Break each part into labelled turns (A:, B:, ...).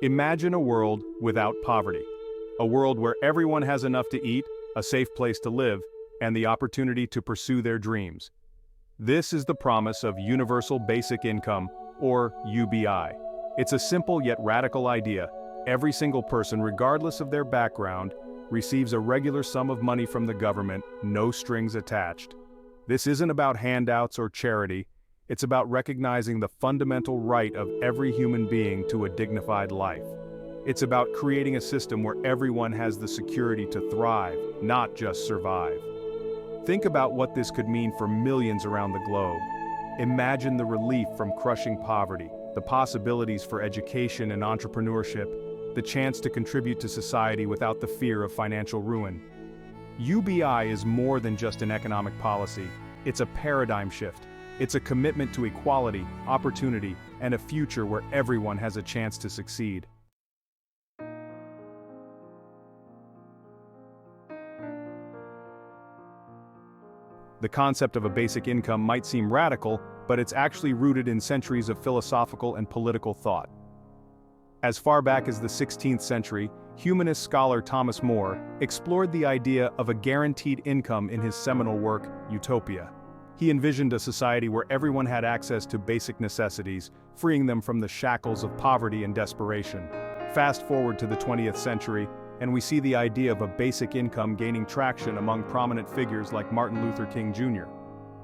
A: Imagine a world without poverty. A world where everyone has enough to eat, a safe place to live, and the opportunity to pursue their dreams. This is the promise of Universal Basic Income, or UBI. It's a simple yet radical idea. Every single person, regardless of their background, receives a regular sum of money from the government, no strings attached. This isn't about handouts or charity. It's about recognizing the fundamental right of every human being to a dignified life. It's about creating a system where everyone has the security to thrive, not just survive. Think about what this could mean for millions around the globe. Imagine the relief from crushing poverty, the possibilities for education and entrepreneurship, the chance to contribute to society without the fear of financial ruin. UBI is more than just an economic policy. It's a paradigm shift. It's a commitment to equality, opportunity, and a future where everyone has a chance to succeed. The concept of a basic income might seem radical, but it's actually rooted in centuries of philosophical and political thought. As far back as the 16th century, humanist scholar Thomas More explored the idea of a guaranteed income in his seminal work, Utopia. He envisioned a society where everyone had access to basic necessities, freeing them from the shackles of poverty and desperation. Fast forward to the 20th century, and we see the idea of a basic income gaining traction among prominent figures like Martin Luther King Jr.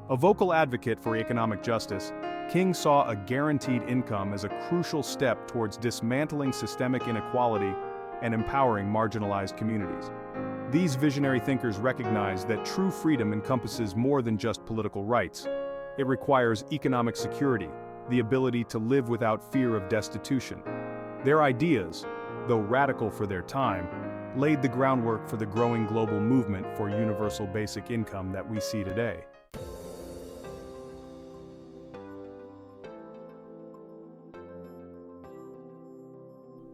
A: A vocal advocate for economic justice, King saw a guaranteed income as a crucial step towards dismantling systemic inequality and empowering marginalized communities. These visionary thinkers recognized that true freedom encompasses more than just political rights. It requires economic security, the ability to live without fear of destitution. Their ideas, though radical for their time, laid the groundwork for the growing global movement for universal basic income that we see today.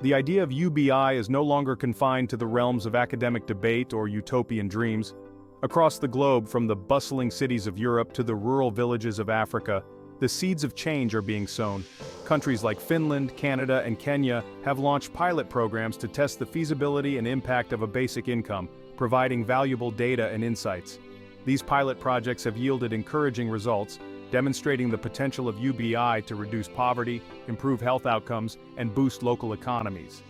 A: The idea of UBI is no longer confined to the realms of academic debate or utopian dreams. Across the globe, from the bustling cities of Europe to the rural villages of Africa, the seeds of change are being sown. Countries like Finland, Canada, and Kenya have launched pilot programs to test the feasibility and impact of a basic income, providing valuable data and insights. These pilot projects have yielded encouraging results, demonstrating the potential of UBI to reduce poverty, improve health outcomes, and boost local economies.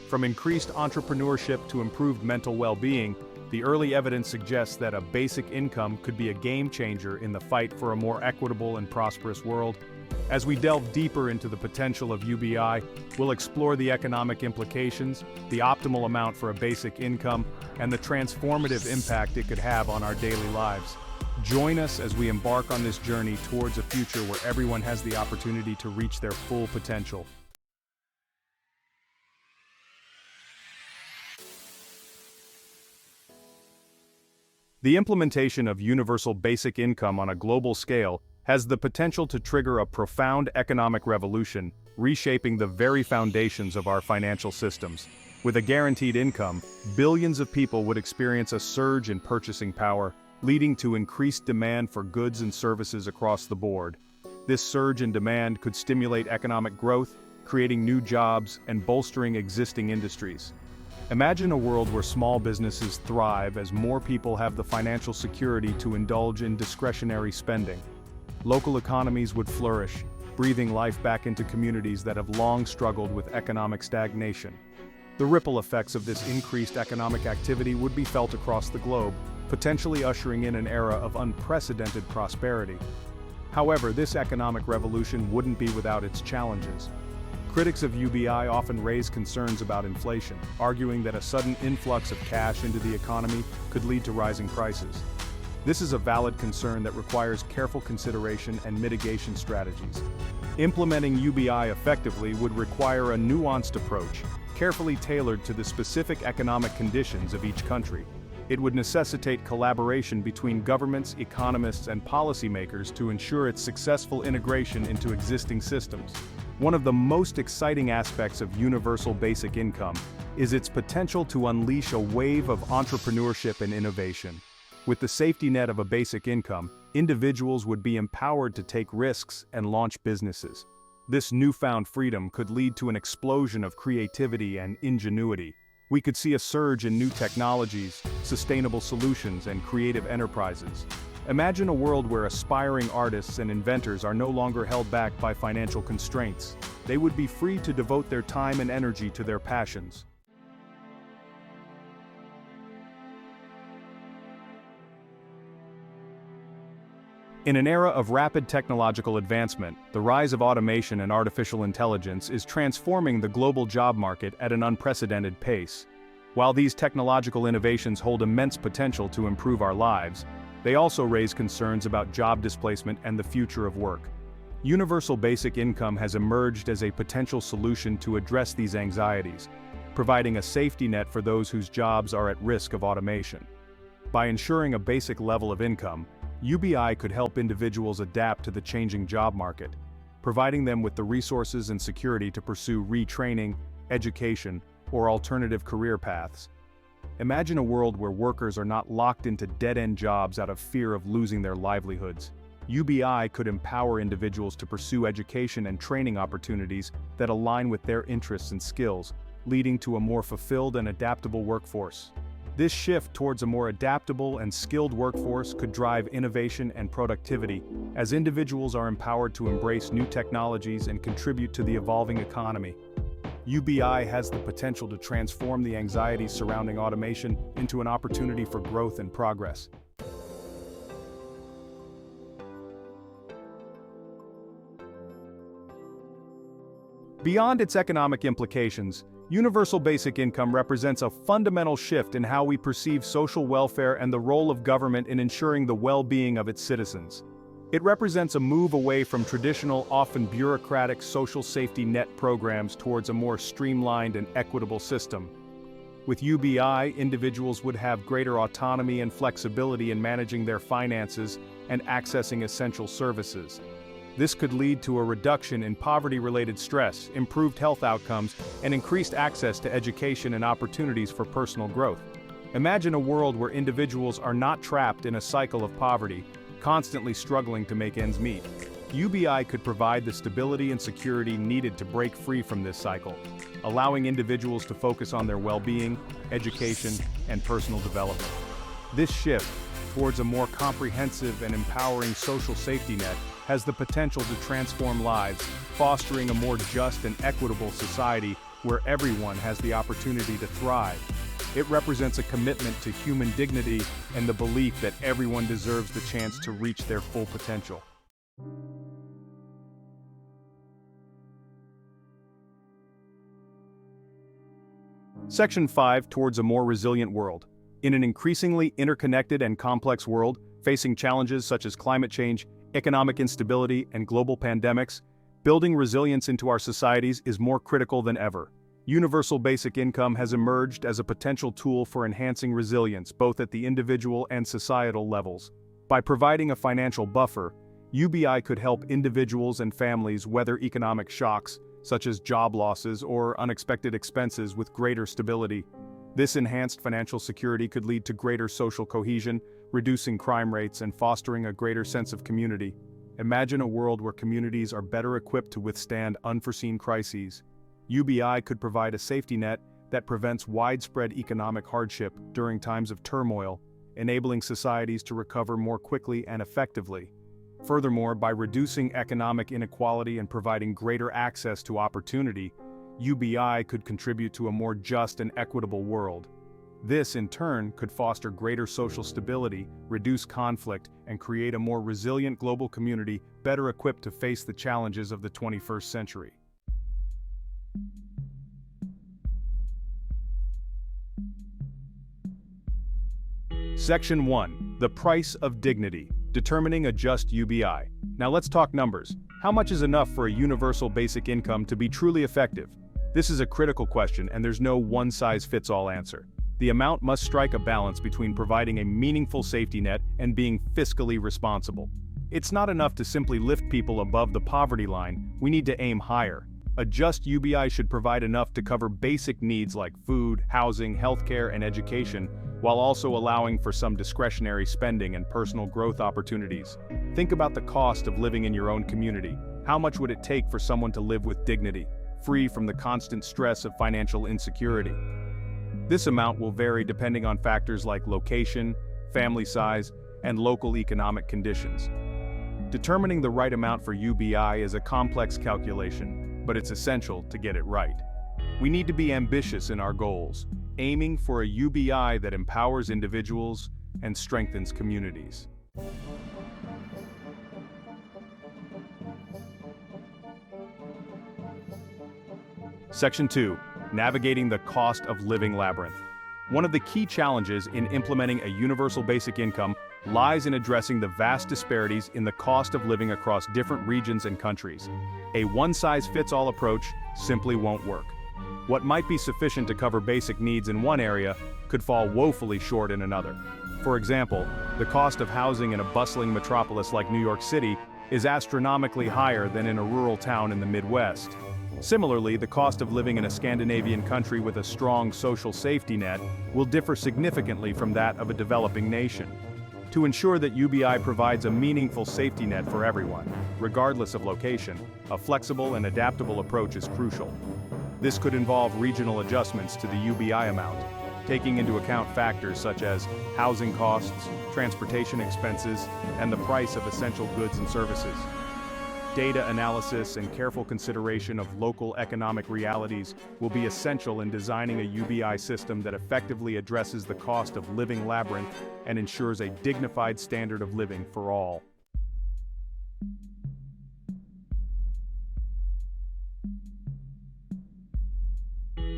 A: From increased entrepreneurship to improved mental well-being, the early evidence suggests that a basic income could be a game changer in the fight for a more equitable and prosperous world. As we delve deeper into the potential of UBI, we'll explore the economic implications, the optimal amount for a basic income, and the transformative impact it could have on our daily lives. Join us as we embark on this journey towards a future where everyone has the opportunity to reach their full potential. The implementation of universal basic income on a global scale has the potential to trigger a profound economic revolution, reshaping the very foundations of our financial systems. With a guaranteed income, billions of people would experience a surge in purchasing power, leading to increased demand for goods and services across the board. This surge in demand could stimulate economic growth, creating new jobs and bolstering existing industries. Imagine a world where small businesses thrive as more people have the financial security to indulge in discretionary spending. Local economies would flourish, breathing life back into communities that have long struggled with economic stagnation. The ripple effects of this increased economic activity would be felt across the globe, potentially ushering in an era of unprecedented prosperity. However, this economic revolution wouldn't be without its challenges. Critics of UBI often raise concerns about inflation, arguing that a sudden influx of cash into the economy could lead to rising prices. This is a valid concern that requires careful consideration and mitigation strategies. Implementing UBI effectively would require a nuanced approach, carefully tailored to the specific economic conditions of each country. It would necessitate collaboration between governments, economists, and policymakers to ensure its successful integration into existing systems. One of the most exciting aspects of universal basic income is its potential to unleash a wave of entrepreneurship and innovation. With the safety net of a basic income, individuals would be empowered to take risks and launch businesses. This newfound freedom could lead to an explosion of creativity and ingenuity. We could see a surge in new technologies, sustainable solutions, and creative enterprises. Imagine a world where aspiring artists and inventors are no longer held back by financial constraints. They would be free to devote their time and energy to their passions. In an era of rapid technological advancement, the rise of automation and artificial intelligence is transforming the global job market at an unprecedented pace. While these technological innovations hold immense potential to improve our lives, they also raise concerns about job displacement and the future of work. Universal basic income has emerged as a potential solution to address these anxieties, providing a safety net for those whose jobs are at risk of automation. By ensuring a basic level of income, UBI could help individuals adapt to the changing job market, providing them with the resources and security to pursue retraining, education, or alternative career paths. Imagine a world where workers are not locked into dead-end jobs out of fear of losing their livelihoods. UBI could empower individuals to pursue education and training opportunities that align with their interests and skills, leading to a more fulfilled and adaptable workforce. This shift towards a more adaptable and skilled workforce could drive innovation and productivity, as individuals are empowered to embrace new technologies and contribute to the evolving economy. UBI has the potential to transform the anxieties surrounding automation into an opportunity for growth and progress. Beyond its economic implications, universal basic income represents a fundamental shift in how we perceive social welfare and the role of government in ensuring the well-being of its citizens. It represents a move away from traditional, often bureaucratic social safety net programs towards a more streamlined and equitable system. With UBI, individuals would have greater autonomy and flexibility in managing their finances and accessing essential services. This could lead to a reduction in poverty-related stress, improved health outcomes, and increased access to education and opportunities for personal growth. Imagine a world where individuals are not trapped in a cycle of poverty, constantly struggling to make ends meet. UBI could provide the stability and security needed to break free from this cycle, allowing individuals to focus on their well-being, education, and personal development. This shift towards a more comprehensive and empowering social safety net has the potential to transform lives, fostering a more just and equitable society where everyone has the opportunity to thrive. It represents a commitment to human dignity and the belief that everyone deserves the chance to reach their full potential. Section 5, Towards a More Resilient World. In an increasingly interconnected and complex world, facing challenges such as climate change, economic instability, and global pandemics, building resilience into our societies is more critical than ever. Universal basic income has emerged as a potential tool for enhancing resilience both at the individual and societal levels. By providing a financial buffer, UBI could help individuals and families weather economic shocks, such as job losses or unexpected expenses, with greater stability. This enhanced financial security could lead to greater social cohesion, reducing crime rates and fostering a greater sense of community. Imagine a world where communities are better equipped to withstand unforeseen crises. UBI could provide a safety net that prevents widespread economic hardship during times of turmoil, enabling societies to recover more quickly and effectively. Furthermore, by reducing economic inequality and providing greater access to opportunity, UBI could contribute to a more just and equitable world. This, in turn, could foster greater social stability, reduce conflict, and create a more resilient global community better equipped to face the challenges of the 21st century. Section 1. The Price of Dignity. Determining a Just UBI. Now let's talk numbers. How much is enough for a universal basic income to be truly effective? This is a critical question, and there's no one-size-fits-all answer. The amount must strike a balance between providing a meaningful safety net and being fiscally responsible. It's not enough to simply lift people above the poverty line, we need to aim higher. A just UBI should provide enough to cover basic needs like food, housing, healthcare, and education, while also allowing for some discretionary spending and personal growth opportunities. Think about the cost of living in your own community. How much would it take for someone to live with dignity, free from the constant stress of financial insecurity? This amount will vary depending on factors like location, family size, and local economic conditions. Determining the right amount for UBI is a complex calculation, but it's essential to get it right. We need to be ambitious in our goals, aiming for a UBI that empowers individuals and strengthens communities. Section 2. Navigating the cost of living labyrinth. One of the key challenges in implementing a universal basic income lies in addressing the vast disparities in the cost of living across different regions and countries. A one-size-fits-all approach simply won't work. What might be sufficient to cover basic needs in one area could fall woefully short in another. For example, the cost of housing in a bustling metropolis like New York City is astronomically higher than in a rural town in the Midwest. Similarly, the cost of living in a Scandinavian country with a strong social safety net will differ significantly from that of a developing nation. To ensure that UBI provides a meaningful safety net for everyone, regardless of location, a flexible and adaptable approach is crucial. This could involve regional adjustments to the UBI amount, taking into account factors such as housing costs, transportation expenses, and the price of essential goods and services. Data analysis and careful consideration of local economic realities will be essential in designing a UBI system that effectively addresses the cost of living labyrinth and ensures a dignified standard of living for all.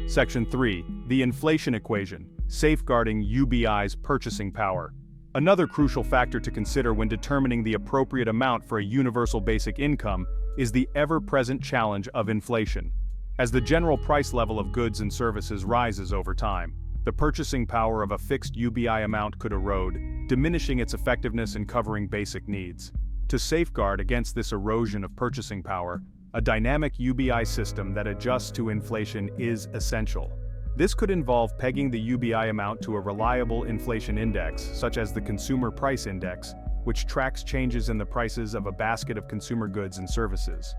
A: Section 3. The inflation equation, safeguarding UBI's purchasing power. Another crucial factor to consider when determining the appropriate amount for a universal basic income is the ever-present challenge of inflation. As the general price level of goods and services rises over time, the purchasing power of a fixed UBI amount could erode, diminishing its effectiveness in covering basic needs. To safeguard against this erosion of purchasing power, a dynamic UBI system that adjusts to inflation is essential. This could involve pegging the UBI amount to a reliable inflation index, such as the Consumer Price Index, which tracks changes in the prices of a basket of consumer goods and services.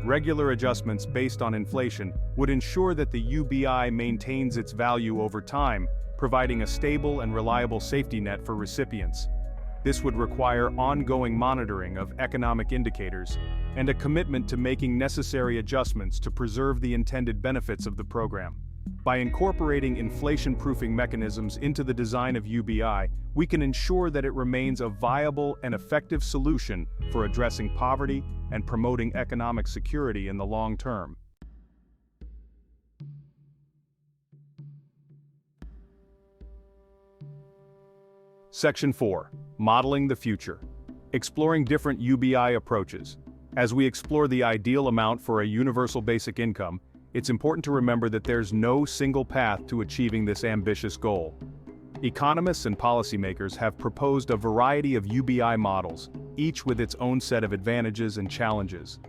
A: Regular adjustments based on inflation would ensure that the UBI maintains its value over time, providing a stable and reliable safety net for recipients. This would require ongoing monitoring of economic indicators and a commitment to making necessary adjustments to preserve the intended benefits of the program. By incorporating inflation-proofing mechanisms into the design of UBI, we can ensure that it remains a viable and effective solution for addressing poverty and promoting economic security in the long term. Section 4. Modeling the future. Exploring different UBI approaches. As we explore the ideal amount for a universal basic income, it's important to remember that there's no single path to achieving this ambitious goal. Economists and policymakers have proposed a variety of UBI models, each with its own set of advantages and challenges.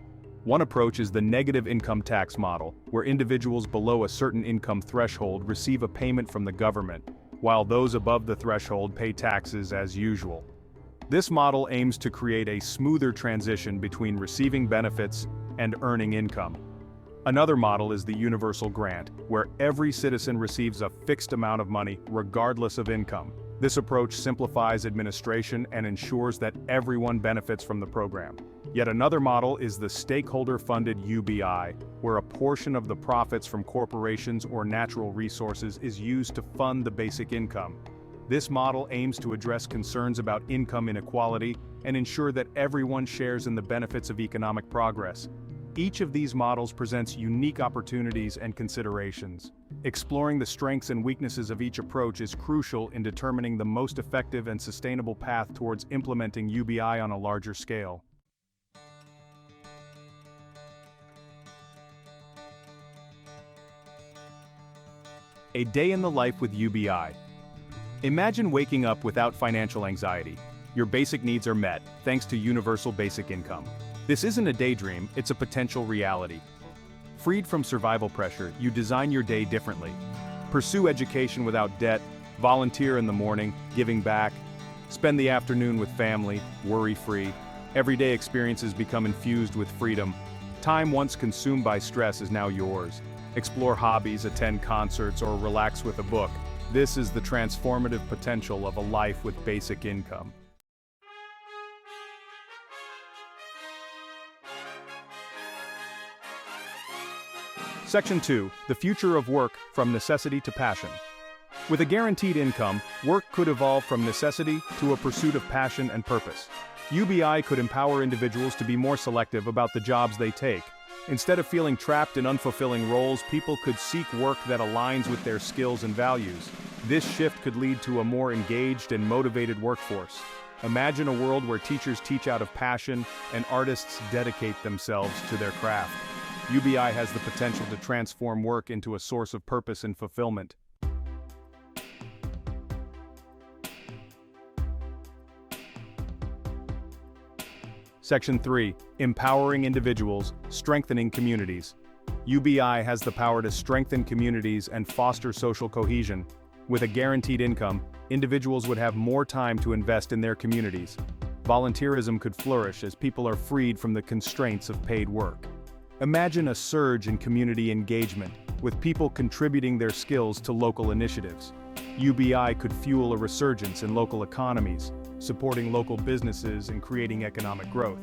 A: One approach is the negative income tax model, where individuals below a certain income threshold receive a payment from the government, while those above the threshold pay taxes as usual. This model aims to create a smoother transition between receiving benefits and earning income. Another model is the universal grant, where every citizen receives a fixed amount of money regardless of income. This approach simplifies administration and ensures that everyone benefits from the program. Yet another model is the stakeholder-funded UBI, where a portion of the profits from corporations or natural resources is used to fund the basic income. This model aims to address concerns about income inequality and ensure that everyone shares in the benefits of economic progress. Each of these models presents unique opportunities and considerations. Exploring the strengths and weaknesses of each approach is crucial in determining the most effective and sustainable path towards implementing UBI on a larger scale. A day in the life with UBI. Imagine waking up without financial anxiety. Your basic needs are met, thanks to universal basic income. This isn't a daydream, it's a potential reality. Freed from survival pressure, you design your day differently. Pursue education without debt, volunteer in the morning, giving back, spend the afternoon with family, worry-free. Everyday experiences become infused with freedom. Time once consumed by stress is now yours. Explore hobbies, attend concerts, or relax with a book. This is the transformative potential of a life with basic income. Section 2. The future of work from necessity to passion. With a guaranteed income, work could evolve from necessity to a pursuit of passion and purpose. UBI could empower individuals to be more selective about the jobs they take. Instead of feeling trapped in unfulfilling roles, people could seek work that aligns with their skills and values. This shift could lead to a more engaged and motivated workforce. Imagine a world where teachers teach out of passion and artists dedicate themselves to their craft. UBI has the potential to transform work into a source of purpose and fulfillment. Section 3. Empowering individuals, strengthening communities. UBI has the power to strengthen communities and foster social cohesion. With a guaranteed income, individuals would have more time to invest in their communities. Volunteerism could flourish as people are freed from the constraints of paid work. Imagine a surge in community engagement, with people contributing their skills to local initiatives. UBI could fuel a resurgence in local economies, supporting local businesses and creating economic growth.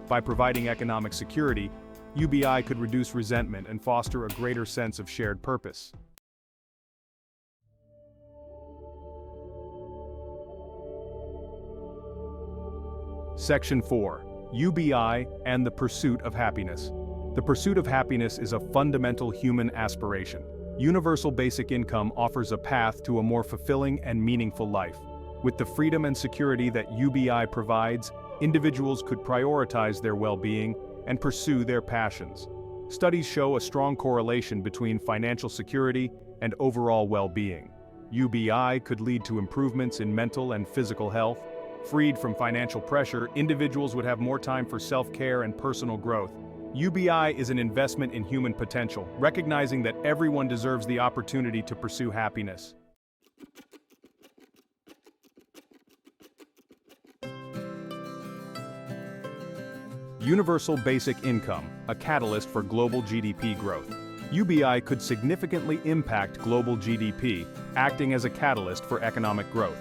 A: By providing economic security, UBI could reduce resentment and foster a greater sense of shared purpose. Section 4. UBI and the pursuit of happiness. The pursuit of happiness is a fundamental human aspiration. Universal basic income offers a path to a more fulfilling and meaningful life. With the freedom and security that UBI provides, individuals could prioritize their well-being and pursue their passions. Studies show a strong correlation between financial security and overall well-being. UBI could lead to improvements in mental and physical health. Freed from financial pressure, individuals would have more time for self-care and personal growth. UBI is an investment in human potential, recognizing that everyone deserves the opportunity to pursue happiness. Universal basic income, a catalyst for global GDP growth. UBI could significantly impact global GDP, acting as a catalyst for economic growth.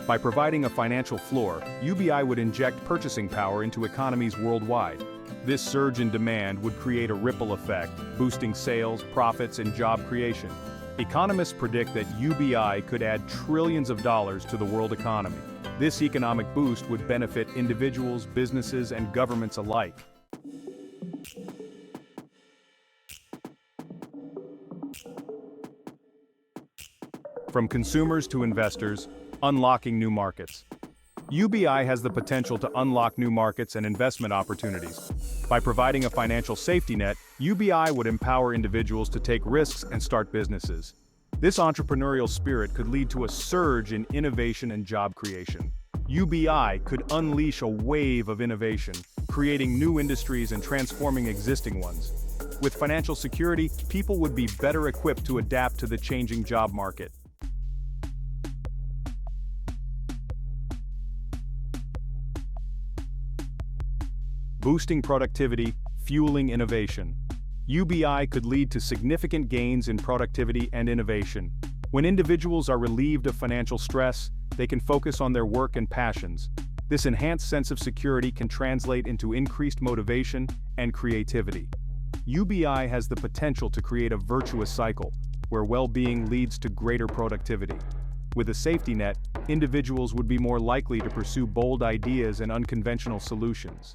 A: By providing a financial floor, UBI would inject purchasing power into economies worldwide. This surge in demand would create a ripple effect, boosting sales, profits, and job creation. Economists predict that UBI could add trillions of dollars to the world economy. This economic boost would benefit individuals, businesses, and governments alike. From consumers to investors, unlocking new markets. UBI has the potential to unlock new markets and investment opportunities. By providing a financial safety net, UBI would empower individuals to take risks and start businesses. This entrepreneurial spirit could lead to a surge in innovation and job creation. UBI could unleash a wave of innovation, creating new industries and transforming existing ones. With financial security, people would be better equipped to adapt to the changing job market. Boosting productivity, fueling innovation. UBI could lead to significant gains in productivity and innovation. When individuals are relieved of financial stress, they can focus on their work and passions. This enhanced sense of security can translate into increased motivation and creativity. UBI has the potential to create a virtuous cycle, where well-being leads to greater productivity. With a safety net, individuals would be more likely to pursue bold ideas and unconventional solutions.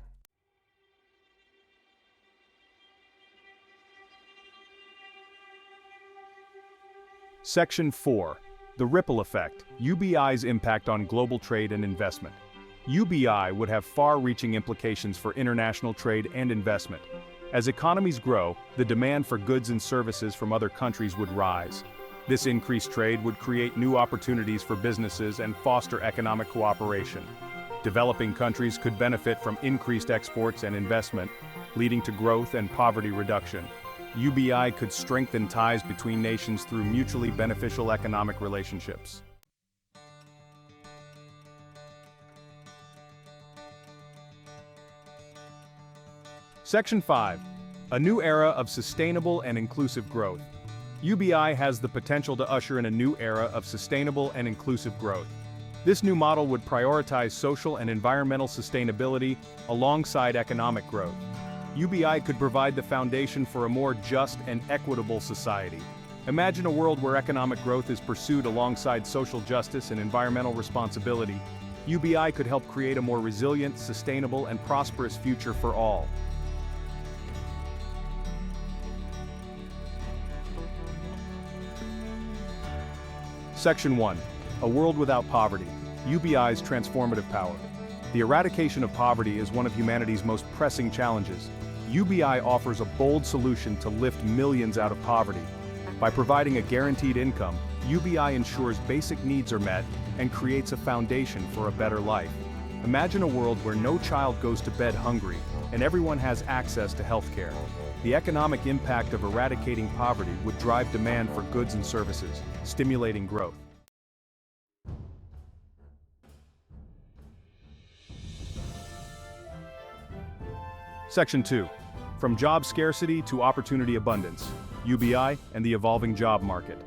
A: Section 4. The ripple effect, UBI's impact on global trade and investment. UBI would have far-reaching implications for international trade and investment. As economies grow, the demand for goods and services from other countries would rise. This increased trade would create new opportunities for businesses and foster economic cooperation. Developing countries could benefit from increased exports and investment, leading to growth and poverty reduction. UBI could strengthen ties between nations through mutually beneficial economic relationships. Section 5. A new era of sustainable and inclusive growth. UBI has the potential to usher in a new era of sustainable and inclusive growth. This new model would prioritize social and environmental sustainability alongside economic growth. UBI could provide the foundation for a more just and equitable society. Imagine a world where economic growth is pursued alongside social justice and environmental responsibility. UBI could help create a more resilient, sustainable, and prosperous future for all. Section 1. A world without poverty. UBI's transformative power. The eradication of poverty is one of humanity's most pressing challenges. UBI offers a bold solution to lift millions out of poverty. By providing a guaranteed income, UBI ensures basic needs are met and creates a foundation for a better life. Imagine a world where no child goes to bed hungry and everyone has access to health care. The economic impact of eradicating poverty would drive demand for goods and services, stimulating growth. Section 2. From job scarcity to opportunity abundance. UBI and the evolving job market.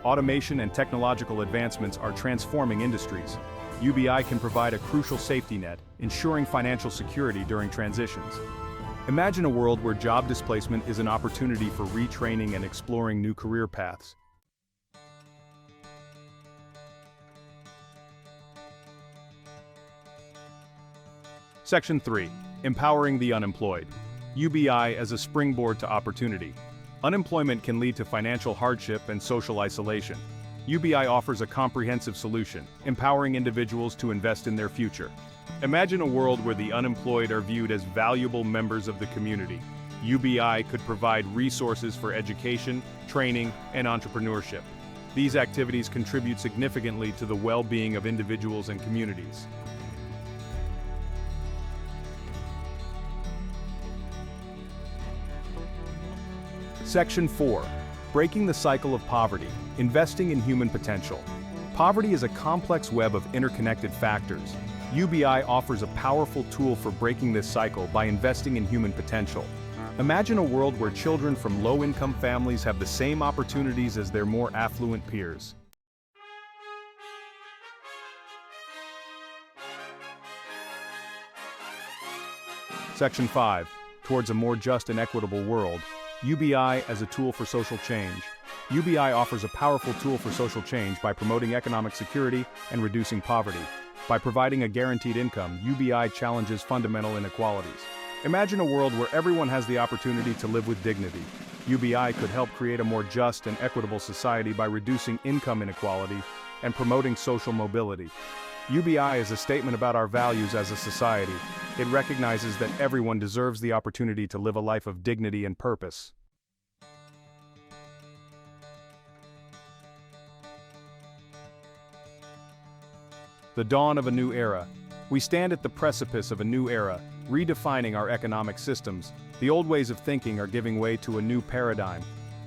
A: Automation and technological advancements are transforming industries. UBI can provide a crucial safety net, ensuring financial security during transitions. Imagine a world where job displacement is an opportunity for retraining and exploring new career paths. Section 3. Empowering the unemployed. UBI as a springboard to opportunity. Unemployment can lead to financial hardship and social isolation. UBI offers a comprehensive solution, empowering individuals to invest in their future. Imagine a world where the unemployed are viewed as valuable members of the community. UBI could provide resources for education, training, and entrepreneurship. These activities contribute significantly to the well-being of individuals and communities. Section 4. Breaking the cycle of poverty, investing in human potential. Poverty is a complex web of interconnected factors. UBI offers a powerful tool for breaking this cycle by investing in human potential. Imagine a world where children from low-income families have the same opportunities as their more affluent peers. Section 5. Towards a more just and equitable world. UBI as a tool for social change. UBI offers a powerful tool for social change by promoting economic security and reducing poverty. By providing a guaranteed income, UBI challenges fundamental inequalities. Imagine a world where everyone has the opportunity to live with dignity. UBI could help create a more just and equitable society by reducing income inequality and promoting social mobility. UBI is a statement about our values as a society. It recognizes that everyone deserves the opportunity to live a life of dignity and purpose. The dawn of a new era. We stand at the precipice of a new era, redefining our economic systems. The old ways of thinking are giving way to a new paradigm.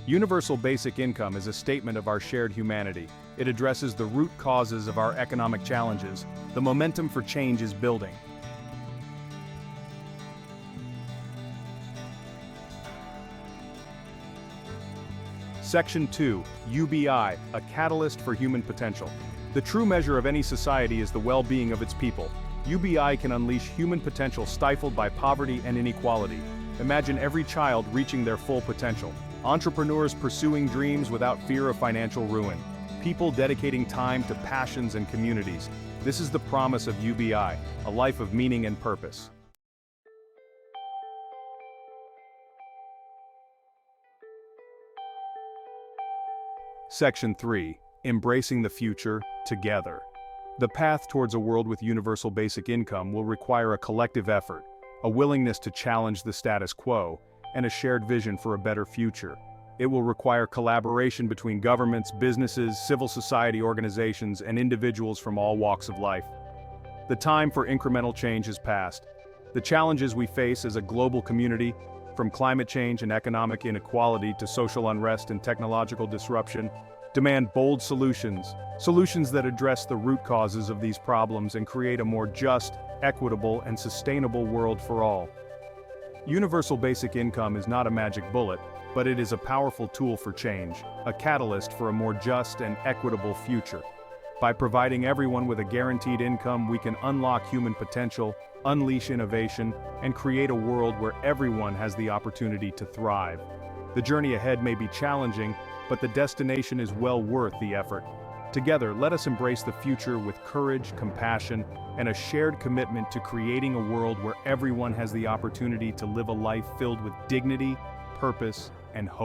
A: Universal basic income is a statement of our shared humanity. It addresses the root causes of our economic challenges. The momentum for change is building. Section 2. UBI, a catalyst for human potential. The true measure of any society is the well-being of its people. UBI can unleash human potential stifled by poverty and inequality. Imagine every child reaching their full potential. Entrepreneurs pursuing dreams without fear of financial ruin. People dedicating time to passions and communities. This is the promise of UBI, a life of meaning and purpose. Section 3. Embracing the future, together. The path towards a world with universal basic income will require a collective effort, a willingness to challenge the status quo, and a shared vision for a better future. It will require collaboration between governments, businesses, civil society organizations, and individuals from all walks of life. The time for incremental change is past. The challenges we face as a global community, from climate change and economic inequality to social unrest and technological disruption, demand bold solutions that address the root causes of these problems and create a more just, equitable, and sustainable world for all. Universal basic income is not a magic bullet, but it is a powerful tool for change, a catalyst for a more just and equitable future. By providing everyone with a guaranteed income, we can unlock human potential, unleash innovation, and create a world where everyone has the opportunity to thrive. The journey ahead may be challenging, but the destination is well worth the effort. Together, let us embrace the future with courage, compassion, and a shared commitment to creating a world where everyone has the opportunity to live a life filled with dignity, purpose, and hope.